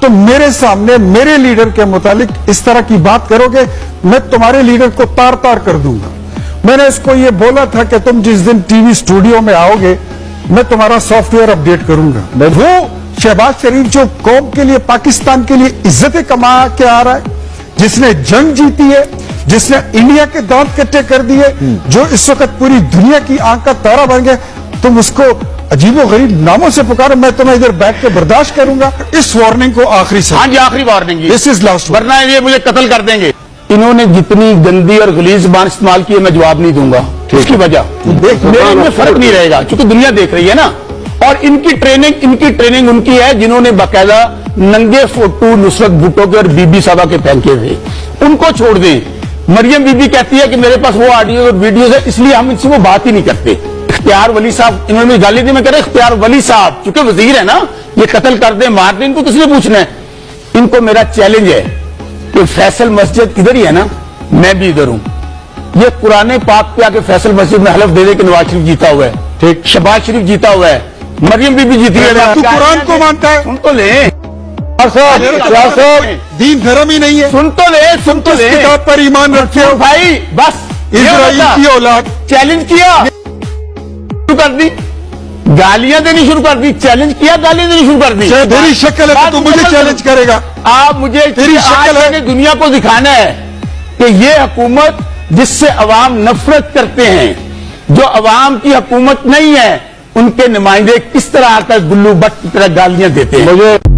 تو میرے سامنے میرے لیڈر کے متعلق اس طرح کی بات کرو گے، میں تمہارے لیڈر کو تار تار کر دوں گا۔ میں نے اس کو یہ بولا تھا کہ تم جس دن ٹی وی اسٹوڈیو میں آؤ گے میں تمہارا سافٹ ویئر اپڈیٹ کروں گا۔ وہ شہباز شریف جو قوم کے لیے، پاکستان کے لیے عزتیں کما کے آ رہا ہے، جس نے جنگ جیتی ہے، جس نے انڈیا کے دانت کٹے کر دیے، جو اس وقت پوری دنیا کی آنکھ کا تارا بن گئے، تم اس کو عجیب و غریب ناموں سے پکارو۔ میں تمہیں ادھر بیٹھ کے برداشت کروں گا۔ اس وارننگ کو آخری سے، ہاں جی آخری وارننگ، دس از لاسٹ، ورنہ یہ مجھے قتل کر دیں گے۔ انہوں نے جتنی گندی اور غلیظ زبان استعمال کی ہے میں جواب نہیں دوں گا، اس کی وجہ میرے میں فرق نہیں رہے گا چونکہ دنیا دیکھ رہی ہے نا۔ اور ان کی ٹریننگ ان کی ہے جنہوں نے باقاعدہ ننگے فوٹو نصرت بھٹو کے اور بی بی صاحبہ کے پھینکے تھے، ان کو چھوڑ دیں۔ مریم بی بی کہتی ہے کہ میرے پاس وہ آڈیو اور ویڈیوز ہے، اس لیے ہم ان سے وہ بات ہی نہیں کرتے۔ اختیار ولی صاحب، انہوں نے گالی دی، میں کہہ رہا اختیار ولی صاحب چونکہ وزیر ہے نا، یہ قتل کر دیں مار دیں، ان کو کس نے پوچھنا ہے؟ ان کو میرا چیلنج ہے کہ فیصل مسجد ادھر ہی ہے نا، میں بھی ادھر ہوں، یہ قرآن پاک پہ آ کے فیصل مسجد میں حلف دے دے کہ نواز شریف جیتا ہوا ہے، ٹھیک، شہباز شریف جیتا ہوا ہے، مریم بی بی جیتی ہے۔ تو قرآن کو مانتا ہے؟ سن تو لیں دین دھرم ہی نہیں ہے، سن تو لیں کتاب پر ایمان رکھتے ہو بھائی، بس اسرائیل کی اولاد۔ چیلنج کیا شروع کر دی، گالیاں دینی شروع کر دی، چیلنج کیا گالیاں دینی شروع کر دی۔ تیری شکل ہے تو مجھے چیلنج کرے گا؟ آپ مجھے تیری شکل ہے، دنیا کو دکھانا ہے کہ یہ حکومت جس سے عوام نفرت کرتے ہیں، جو عوام کی حکومت نہیں ہے، ان کے نمائندے کس طرح آ کر گلو بٹ کی طرح گالیاں دیتے ہیں۔